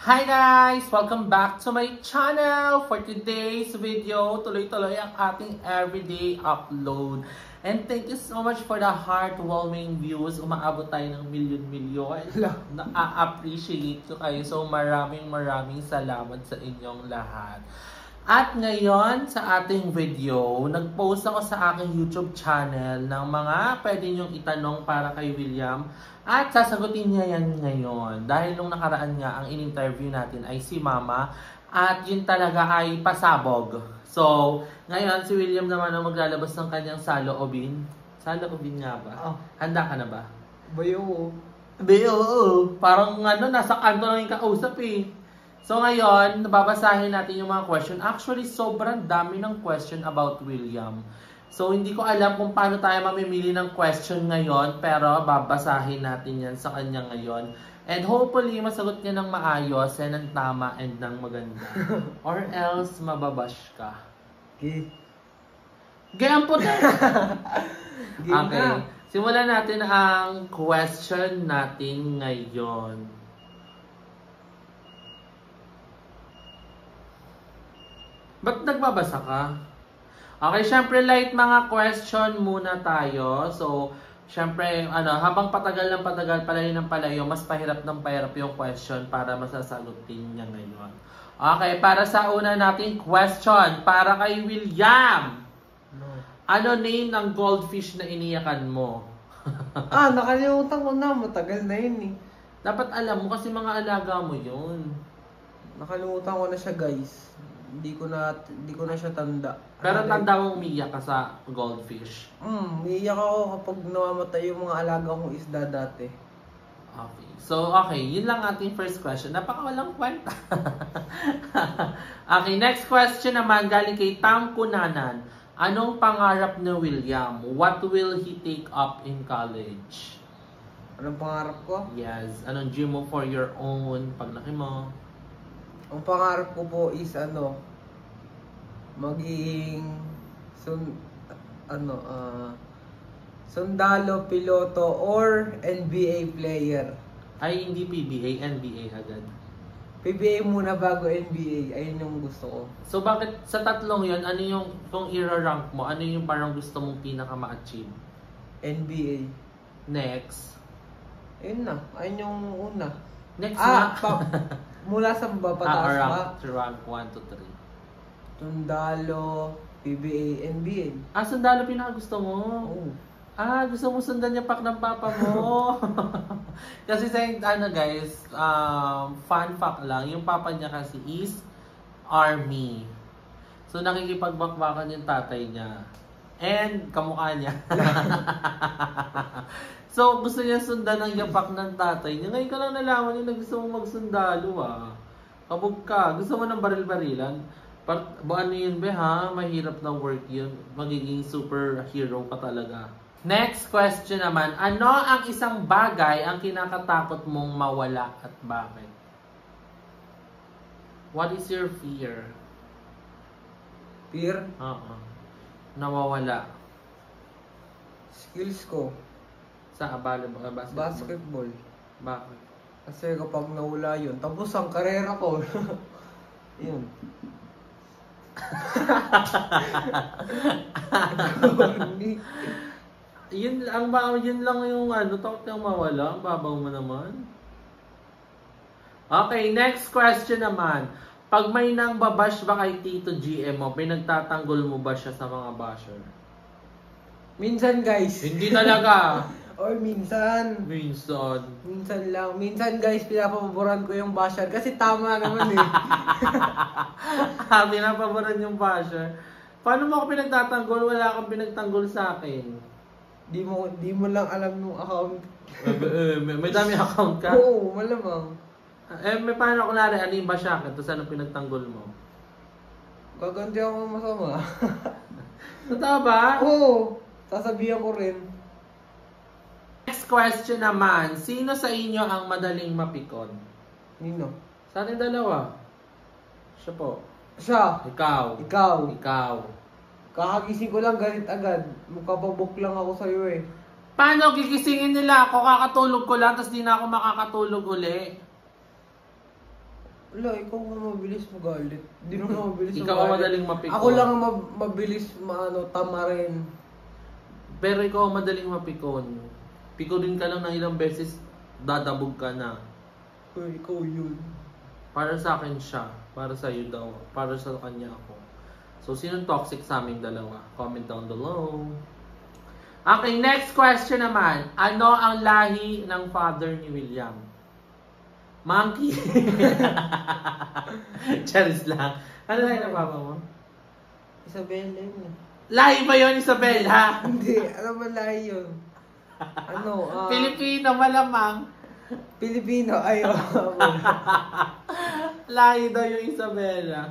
Hi guys! Welcome back to my channel! For today's video, tuloy-tuloy ang ating everyday upload. And thank you so much for the heartwarming views. Umaabot tayo ng milyon-milyon. Na-appreciate ko kayo. So maraming salamat sa inyong lahat. At ngayon, sa ating video, nag-post ako sa aking YouTube channel ng mga pwede nyong itanong para kay William. At sasagutin niya yan ngayon. Dahil nung nakaraan nga, ang in-interview natin ay si Mama. At yun talaga ay pasabog. So, ngayon si William naman ang maglalabas ng kanyang saloobin. Saloobin nga ba? Oh. Handa ka na ba? Bayo. Bayo. Parang nasa kanto lang yung kausap eh. So ngayon, babasahin natin yung mga question. Actually, sobrang dami ng question about William. So, hindi ko alam kung paano tayo mamimili ng question ngayon, pero babasahin natin yan sa kanya ngayon. And hopefully, masagot niya ng maayos, and ng tama, and ng maganda. Or else, mababash ka. Okay. Gayang po tayo! Okay. Simulan natin ang question natin ngayon. Ba't nagbabasa ka? Okay, syempre light mga question muna tayo. So, syempre, habang patagal ng patagal, palayo ng palayo, mas pahirap ng pahirap yung question para masasagutin niya ngayon. Okay, para sa una nating question, para kay William. No. Ano name ng goldfish na iniyakan mo? Nakalimutan ko na. Matagal na yun eh. Dapat alam mo kasi mga alaga mo yun. Nakalimutan ko na siya, guys. Hindi ko na siya tanda. Pero tanda mong umiyak ka sa goldfish. Umiyak ako kapag namamatay yung mga alaga kong isda dati. Okay. So, okay. Yun lang ating first question. Napakawalang kwenta. Okay, next question naman galing kay Tam Kunanan. Anong pangarap ni William? What will he take up in college? Anong pangarap ko? Yes. Anong dream mo for your own paglaki mo? Ang pangarap ko po is maging sundalo, piloto, or NBA player. Ay, hindi PBA, NBA agad. PBA muna bago NBA. Ayun yung gusto ko. So, bakit sa tatlong yun, ano yung, kung i-rank mo, ano yung parang gusto mong pinaka ma-achieve? NBA. Next. Ayun na. Ayun yung una. Next na. Mula sa pataas ba? Rank 1 to 3. Sundalo, PBA, NBA. Sundalo pinaka gusto mo? Oo. Gusto mo sundan yung pak ng papa mo. Kasi sa guys, fun fact lang, yung papa niya kasi is Army. So nakikipagbakbakan yung tatay niya. And kamukha niya. So gusto niya sundan ang yapak ng tatay niya. Ngayon ka lang nalaman niya na gusto mong magsundalo Kabog ka. Gusto mo ng baril-barilan? Ano yun be ha? Mahirap na work yun. Magiging superhero ka talaga. Next question naman. Ano ang isang bagay ang kinakatakot mong mawala at bakit? What is your fear? Fear? Nawawala. Skills ko. Sa Basketball. Bakit? Kasi kapag nawala yun, tapos ang karera ko. Yun. Yun lang yung takot kang mawala. Ang babaw mo naman. Okay, next question naman. Pag may nang babash ba kay Tito GM mo, pinagtatanggol mo ba siya sa mga basher? Minsan, guys. Hindi talaga. Or minsan. Minsan lang. Minsan, guys, pinapaboran ko yung basher. Kasi tama naman eh. Pinapaboran yung basher. Paano mo ako pinagtatanggol? Wala kang pinagtanggol sa akin. Di mo lang alam nung account. May dami account ka? Oo, malamang. May paano kunwari, ano yung basya ka? Tapos ano pinagtanggol mo? Gaganti ako masama. Totoo ba? Oo. Sasabihan ko rin. Next question naman. Sino sa inyo ang madaling mapikon? Nino? Sa ating dalawa. Siya po. Siya. Ikaw. Kakagising ko lang galit agad. Mukhababok lang ako sa'yo eh. Paano gigisingin nila ako? Kakatulog ko lang, tapos di na ako makakatulog uli. Wala, ikaw ang mabilis magalit. Hindi naman ako mabilis Ikaw ang madaling mapikon. Ako lang ang mabilis tamarin. Pero ikaw ang madaling mapikon. Pikonin ka lang ng ilang beses, dadabog ka na. Uy, ikaw yun. Para sa akin siya. Para sa iyo daw. Para sa kanya ako. So, sinong toxic sa aming dalawa? Comment down below. Okay, next question naman. Ano ang lahi ng father ni William? Monkey. Charis lang. Ano lahi ng papa mo? Isabella yun. Lahi ba yun, Isabella? Hindi, ano ba lahi yun? Pilipino, malamang. Pilipino, ayaw. Lahi daw yung Isabella.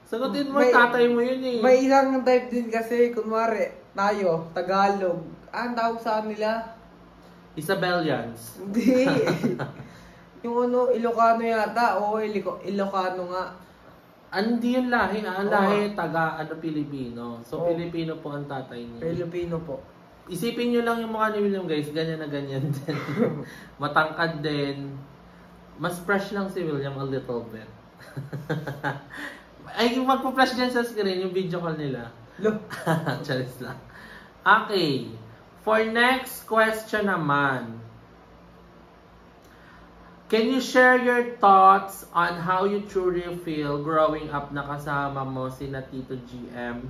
Sagutin mo, tatay mo yun eh. May isang type din kasi, kunwari, tayo, Tagalog. Ang tawag sa nila? Isabellians. Hindi. Yung Ilocano yata, o Ilocano nga. Hindi yung lahi, ang lahi Pilipino. So, Pilipino po ang tatay niya. Pilipino po. Isipin nyo lang yung mukha ni William, guys. Ganyan na ganyan din. Matangkad din. Mas fresh lang si William a little bit. Ay, yung magpo-flash dyan sa screen, yung video call nila. Charis lang. Okay. For next question naman. Can you share your thoughts on how you truly feel growing up na kasama mo sina Tito GM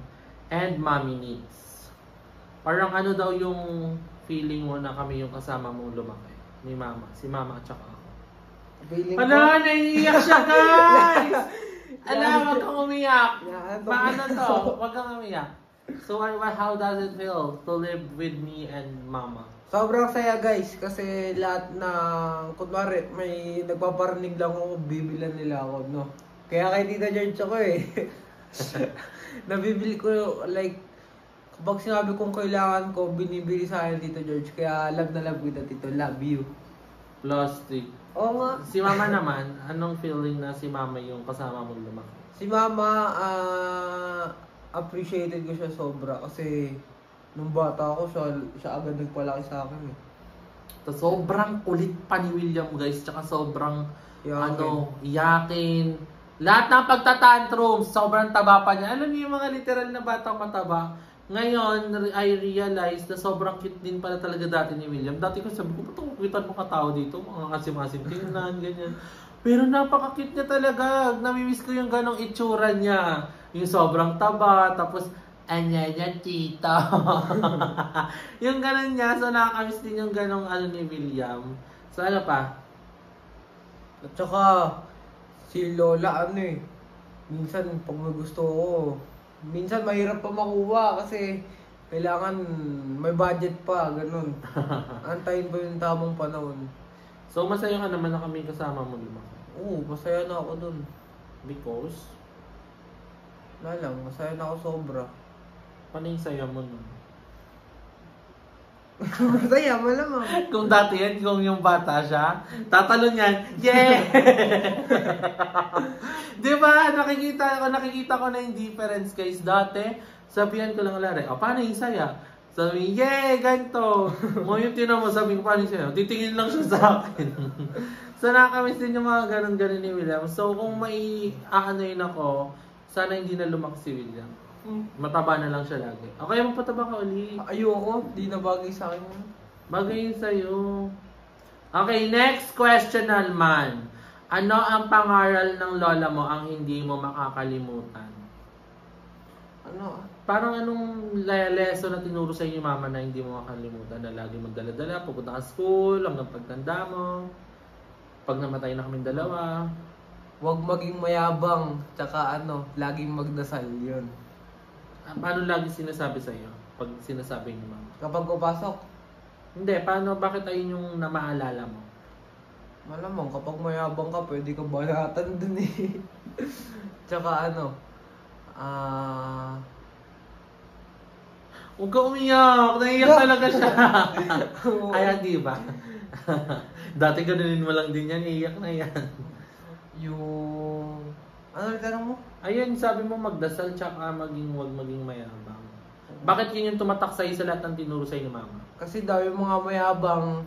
and Mommy Needs? Parang ano daw yung feeling mo na kami yung kasama mo lumaki ni Mama, si Mama at saka ako. Feeling Ala, naiiyak siya, guys! Ala, wag kang umiyak. Paano to? Wag kang umiyak. So, how does it feel to live with me and Mama? Sobrang saya guys, kasi lahat ng, kunwari, may nagpaparinig lang ako, bibilan nila ako, no? Kaya kay Tita George ako eh. Nabibili ko, like, kapag sinabi kong kailangan ko, binibili sa akin Tito George. Kaya love na love kita, Tito. Love you. Plastic. Oo nga. Si Mama naman, anong feeling na si Mama yung kasama mong lumaki? Si Mama, appreciated ko siya sobra kasi nung bata ako, siya agad nagpalaki sa akin eh. Sobrang kulit pa ni William, guys. Tsaka sobrang, Yakin. iyakin. Lahat ng pagtatantrums, sobrang taba pa niya. Alam niyo yung mga literal na batang mataba. Ngayon, I realized na sobrang cute din pala talaga dati ni William. Dati ko sabi ko, ba't ang kukitan mo katao dito? Mga kasim-asim, tingnan, ganyan. Pero napaka-cute niya talaga. Namimiss ko yung ganong itsura niya. Yung sobrang taba, tapos, anya tita. Yung ganon niya, so nakakamiss din yung ganong ano ni William. So ano pa? At saka, si Lola ano eh, minsan pag may gusto ko, minsan mahirap pa makuha kasi kailangan may budget pa, ganun. Antayin pa yung tamang panahon. So masaya ka naman na kami kasama mo, di ba? Oo, masaya na ako dun. Because? Wala lang, masaya na ako sobra. Paano yung saya mo nun? Masaya, malamang. Kung dati yan, kung yung bata siya, tatalon yan, yeah! Di ba? Nakikita ko na yung difference, guys. Dati, sabihan ko lang alari, paano yung saya? Sabi, yeah, ganito. Ngayon tinan mo, sabi ko, paano yung saya? Titingin lang siya sa akin. So, nakakamiss din yung mga ganun-ganun ni William. So, kung may aanoyin ako, sana hindi na lumaki si William. Mataba na lang siya lagi. Okay, magpataba ka ulit. Ayoko, di na bagay sa akin yun. Bagay yun sa'yo. Okay, next question naman. Ano ang pangaral ng lola mo ang hindi mo makakalimutan? Ano? Parang anong lesson na tinuro sa inyo mama na hindi mo makakalimutan? Na lagi magdala-dala, pupunta ka school, hanggang pagtanda mo. Pag namatay na kaming dalawa. Huwag maging mayabang, tsaka laging magdasal yun. Paano lagi sinasabi sa iyo pag sinasabi ni mama? Kapag papasok, Hindi, bakit ayun yung namaalala mo? malamang kapag mayabang ka, pwede ka banatan dun eh. Tsaka Huwag ka umiyak, naiiyak talaga siya. Ayan, di ba? Dati ganunin mo lang din yan, iiyak na yan. Yung... Ano yung tanong mo? Ayun, sabi mo magdasal tsaka huwag maging mayabang. Bakit yun yung tumatak sa'yo sa lahat ng tinuro sa'yo ni mama? Kasi daw yung mga mayabang,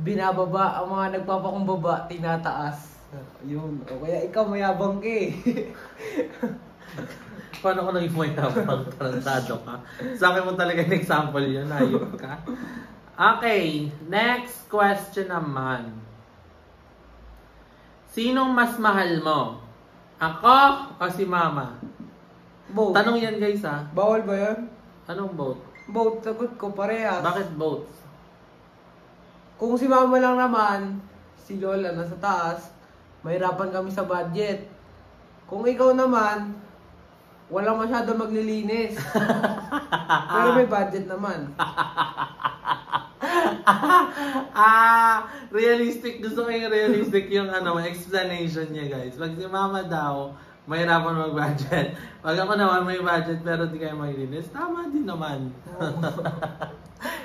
binababa, ang mga nagpapakumbaba, tinataas. Yun. O kaya ikaw mayabang ka eh. Paano ko naging mayabang? Tarantado ka. Sa akin mo talaga yung example yun. Ayun ka. Okay. Next question naman. Sinong mas mahal mo? Ako o si mama? Both. Tanong yan guys ha. Bawal ba yan? Anong both? Both. Sagot ko parehas. Bakit both? Kung si mama lang naman, si lola nasa taas, mahirapan kami sa budget. Kung ikaw naman, walang masyado maglilinis. Pero may budget naman. Realistic. Gusto ko yung realistic yung explanation niya guys. Pag si mama daw, mahirapan mag-budget. Pag ako naman may budget pero di kayo maglilinis, tama din naman.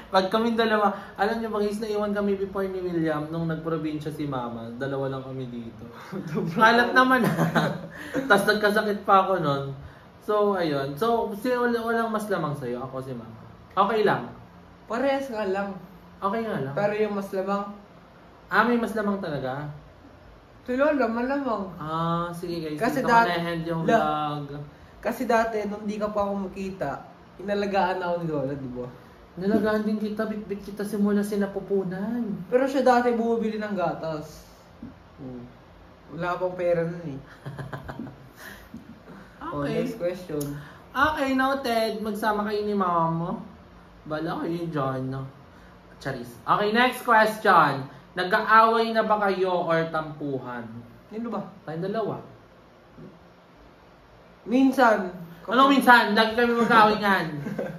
Pag kami dalawa, alam niyo ba guys, naiwan kami before ni William nung nagprobinsya si mama. Dalawa lang kami dito. Kalat naman Tapos nagkasakit pa ako nun. So, ayun. So, walang mas lamang sa'yo. Ako si mama. Okay lang. Parehas nga lang. Okay nga lang. Pero yung mas lamang, May mas lamang talaga. si lola malamang. Sige guys. Kasi Dito ko dati- na-hand yung La- vlog. Kasi dati, nung di ka pa ako makita, inalagaan ako ni lola, di ba? Nalagaan din kita, bit-bit kita simula sinapupunan. Pero siya dati bumibili ng gatas. Wala pang pera nun eh. Oh, Okay. next question. Okay, noted. Magsama kayo ni mama mo. Bala kayo dyan, no? Charis. Okay, next question. Nag-aaway na ba kayo or tampuhan? Nino ba? Tayong dalawa. Minsan. Anong minsan? Lagi kami mag-aaway niyan.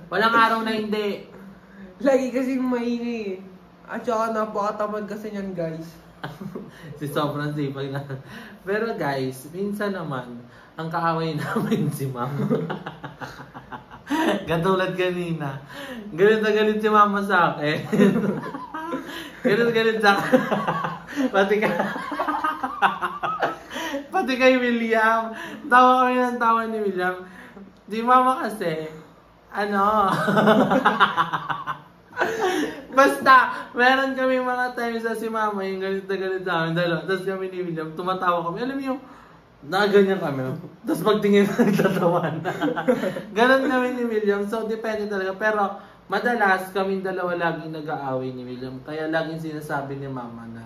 Walang araw na hindi. Lagi kasing maingay eh. At saka napakatamad kasi niyan guys. Si sobrang sipag na. Pero guys, minsan naman, ang kaaway namin si mama. Katulad kanina. Galit na galit si mama sa akin. Galit na galit sa akin. Pati kay William. Tawa kami ng tawa ni William. Di mama kasi, basta, meron kami mga times na si mama yung galit na galit sa amin, dalawa. Tapos kami ni William, tumatawa kami. Alam mo yung, nakaganyan kami. Tapos pagtingin na nagtatawan. Ganon kami ni William. So, depende talaga. Pero, madalas, kaming dalawa laging nag-aaway ni William. Kaya laging sinasabi ni mama na,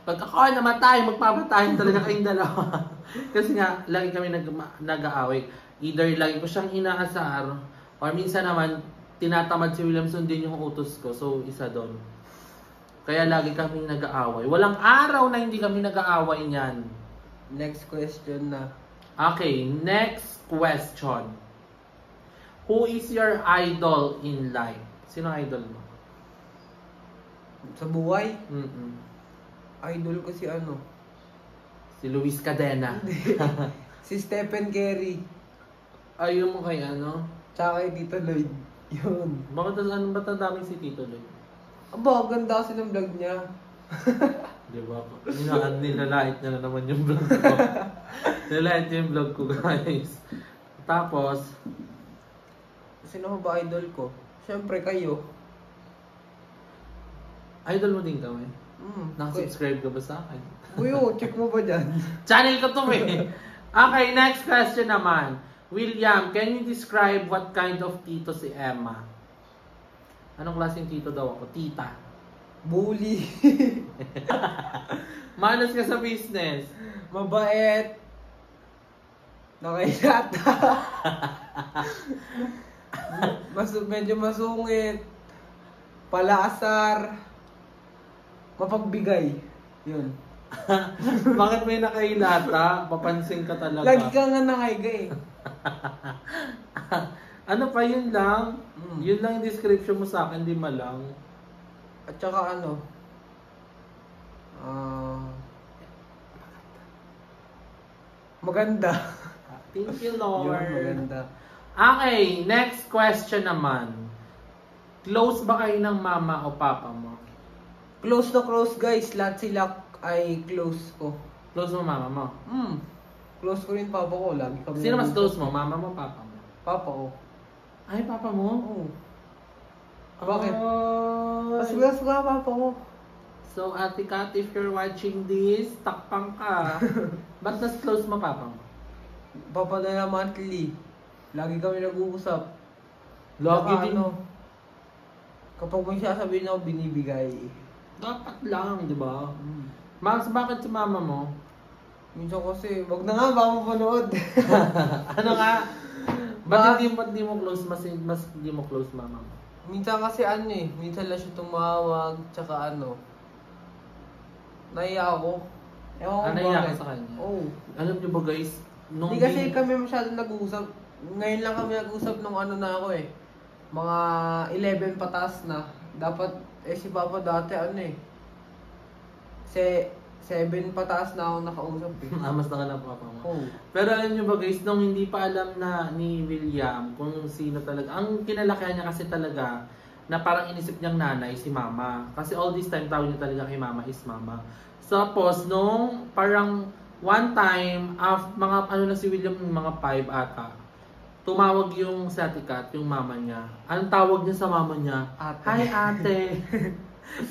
pag ako namatay, magpapatayin talaga kayong dalawa. Kasi nga, lagi kami nag-aaway. Either lagi ko siyang inaasar, or minsan naman, tinatamad si William sundin yung utos ko. So, isa doon. Kaya lagi kami nag-aaway. Walang araw na hindi kami nag-aaway niyan. Next question na. Okay, next question. Who is your idol in life? Sino idol mo? Sa buhay, Mm-mm. idol ko si Si Luis Cadena. si Stephen Curry. Ayaw mo kay Tsaka kay Tito Lloyd. Yun. Bakit ba daming si Tito Lloyd? Aba, ganda kasi ng vlog niya. Diba? Nilalait niya na naman yung vlog ko. Nilalait niya yung vlog ko, guys. Tapos, Sino ba idol ko? Siyempre kayo. idol mo din kami. Mm. Nakasubscribe ka ba sa akin? Uyo, check mo ba dyan? Channel ko to eh. Okay, next question naman. William, can you describe what kind of tito si Emma? Anong klaseng tito daw ako? Tita. Bully. Malas ka sa business. Mabait. Nakailata. Medyo masungit. Palasar. Mapagbigay. Yun. Bakit may nakailata? Papansin ka talaga. Lagi ka nga nakaiga eh. Ano pa yun lang? Mm. Yun lang yung description mo sa akin, di malang. At saka maganda. Thank you, Yun, Lord. maganda. Okay, next question naman. Close ba kayo ng mama o papa mo? Close na close guys. Lahat sila ay close ko. Close mo mama mo? Close ko rin papa ko. Lagi kami Sino mas nandito. close mo? Mama mo o papa mo? Papa ko. Ay, papa mo? Oo. Bakit? Ay. Mas close ko nga papa ko. So, Ate Kat, if you're watching this, takpang ka. Ba't nas close mo, Papa mo? Papadala monthly. Lagi kami nag-uusap. Lagi Saka din. Kapag may sasabihin ako, binibigay. Dapat lang, di ba? Mm. Max, bakit si mama mo? Minsan kasi, wag na nga, baka mapanood. Ano nga? Ba't hindi mo close, mas hindi mo close mama mo? Minsan kasi minsan lang siya tumawag, tsaka naiya ako. Ewan ko Naiya ka bakit. sa kanya? Oo. Alam niyo ba guys, Hindi kasi kami masyadong nag-uusap. Ngayon lang kami nag-usap nung na ako eh. Mga 11 pataas na. Dapat, si Papa dati 7 pataas na ako nakausap eh. mas nakalap papa mo. Oo. Pero alam niyo ba guys, nung hindi pa alam na ni William kung sino talaga, ang kinalakihan niya kasi talaga, na parang inisip niyang nanay si mama. Kasi all this time tawag niya talaga kay mama is mama. So, tapos nung parang one time, mga ano na si William, mga 5 ata, tumawag yung sa Ate Kat, yung mama niya. Anong tawag niya sa mama niya? Ate. Hi ate.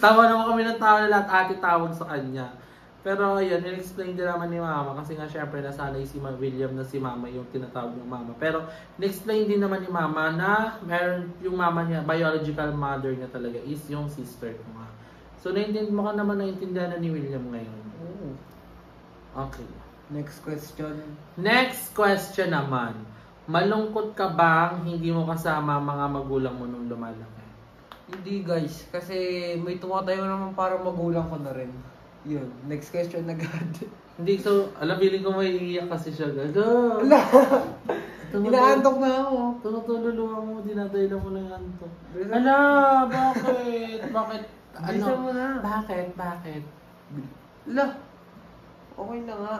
Tawa naman kami ng tawa na lahat ate tawag sa kanya. Pero yun, in-explain din naman ni mama kasi nga syempre nasanay si William na si mama yung tinatawag ng mama. Pero in-explain din naman ni mama na meron yung mama niya, biological mother niya talaga is yung sister ko nga. So mo ka naman naintindihan na ni William ngayon. Oo. Okay. Next question. Next question naman. Malungkot ka bang hindi mo kasama mga magulang mo nung lumalaki? Hindi guys, kasi may tumatayo naman parang magulang ko na rin. Yun, next question agad. Hindi, so, feeling ko may iiyak kasi siya. Gago! Wala! Inaantok na ako. Tunutululuwa mo, dinadayla mo lang yung antok. Ala, bakit? Bakit? Bilisan mo na. Bakit? Wala! Okay na nga.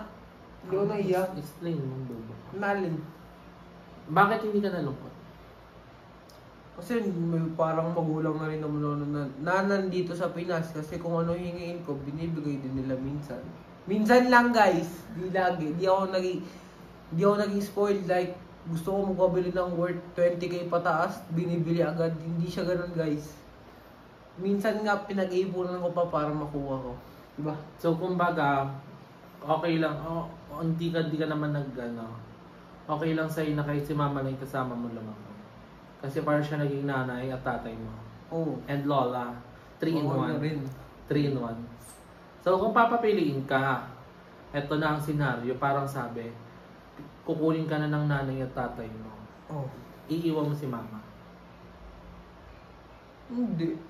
Hindi ko naiyak. Explain mo, Bobo. Nalin. Bakit hindi ka nalungkot? Kasi may parang magulang na rin naman na nandito sa Pinas. Kasi kung ano hingiin ko, binibigay din nila minsan. Minsan lang guys. Di lagi. Di ako naging spoiled. Like, gusto ko magpabili ng worth 20k pataas. Binibili agad. Hindi siya ganun guys. Minsan nga pinag-iipunan ko pa para makuha ko. Diba? So, kumbaga, okay lang. Hindi ka naman okay lang sa'yo na kahit si mama lang yung kasama mo lamang. Kasi parang siya naging nanay at tatay mo. Oo. And lola. 3 in 1. rin. 3 in 1. So, kung papapiliin ka, eto na ang senaryo, parang sabi, kukunin ka na ng nanay at tatay mo. Oh. Iiwan mo si mama. Hindi.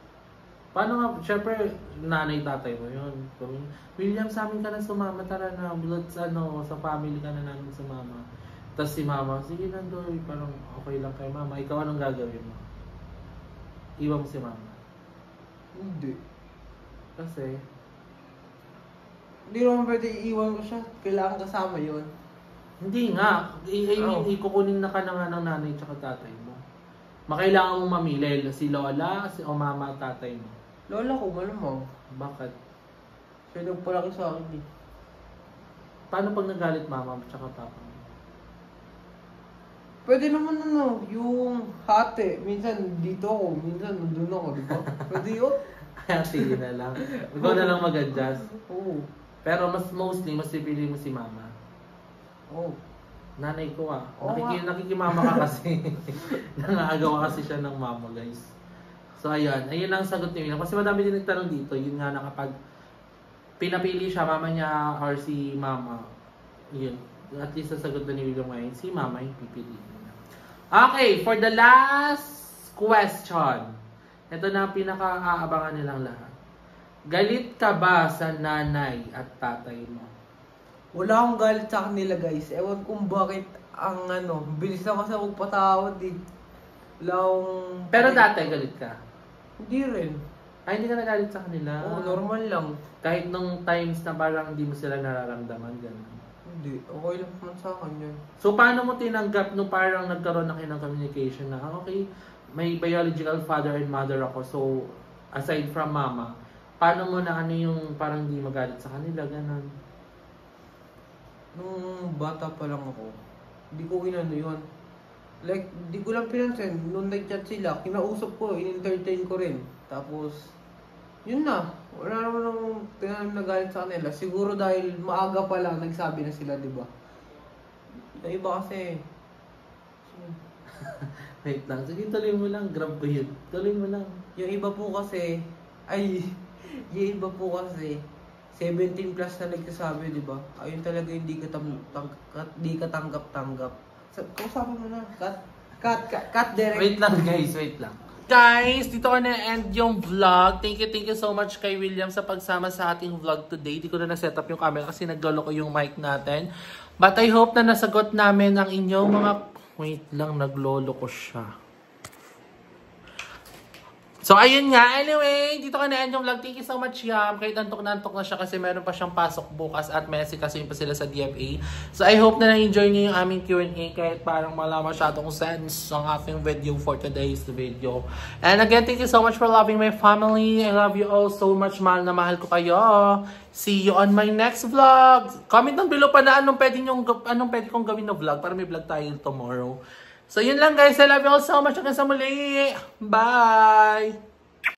Paano nga, syempre, nanay, tatay mo yun. William, sa amin ka na sumama, tara na, sa family ka na namin sumama. Tapos si mama, sige Nandoy, parang okay lang kay mama. Ikaw anong gagawin mo? Iwan mo si mama. Hindi. Kasi, Hindi naman pwede iiwan ko siya. Kailangan kasama yun. hindi nga. I mean, ikukunin na ka na nga ng nanay tsaka tatay mo. Makailangan mong mamili si lola, o mama at tatay mo. Lola ko, malamang. Bakit? Siya nagpalaki sa akin eh. Paano pag nagalit mama tsaka papa mo? Pwede naman yung hati. Minsan dito ako, minsan nandun ako, di ba? Pwede yun. Sige na lang. Ikaw na lang mag-adjust. Oo. Pero mostly, mas pipili mo si mama. Oo. Nanay ko Oo nakikimama ka kasi. Nangagawa kasi siya ng mama, guys. So, ayun ang sagot ni William. Kasi madami din nagtanong dito. Yun nga na kapag pinapili siya, mama niya or si mama, yun. At least sa sagot na ni William ngayon, si mama yung pipili niya. Okay, for the last question. Ito na ang pinaka-aabangan nilang lahat. Galit ka ba sa nanay at tatay mo? Wala akong galit sa kanila guys. Ewan kung bakit ang bilis ako sa magpatawad eh. Wala akong... Pero dati galit ka? Hindi rin. Ay, hindi ka nagalit sa kanila? Oo, normal lang. Kahit nung times na parang hindi mo sila nararamdaman, gano'n. Hindi. Okay lang naman sa akin yun. So, paano mo tinanggap nung parang nagkaroon na kayo ng communication na, okay, may biological father and mother ako, so, aside from mama, paano mo na yung parang di magalit sa kanila, gano'n? Nung bata pa lang ako, hindi ko yun. Like, di ko lang pinansin. Nung nag-chat sila, kinausap ko, in-entertain ko rin. Tapos, yun na. Wala naman akong tinanong na galit sa kanila. Siguro dahil maaga pa lang nagsabi na sila, di ba? Yung iba kasi... Wait lang. Sige, tuloy mo lang. Grab ko yun. Tuloy mo lang. Yung iba po kasi... Ay... Yung iba po kasi... 17 plus na nagsasabi, di ba? Ayun talaga yung di ka tanggap-tanggap. Kausapin mo na. Cut direct. Wait lang guys, wait lang. Guys, dito ko na-end yung vlog. Thank you so much kay William sa pagsama sa ating vlog today. Di ko na na-set up yung camera kasi naglolo ko yung mic natin. But I hope na nasagot namin ang inyong mga... Wait lang, naglolo ko siya. So, ayun nga. Anyway, dito ka na-end yung vlog. Thank you so much, Yam. Kahit antok na siya kasi meron pa siyang pasok bukas at Messi kasi yun pa sila sa DFA. So, I hope na na-enjoy niyo yung aming Q&A kahit parang wala masyadong sense ang aking video for today's video. And again, thank you so much for loving my family. I love you all so much. Mahal na mahal ko kayo. See you on my next vlog. Comment down below pa na anong pwede kong gawin na vlog para may vlog tayo tomorrow. So, yun lang guys. I love you all so much. Hanggang sa muli. Bye!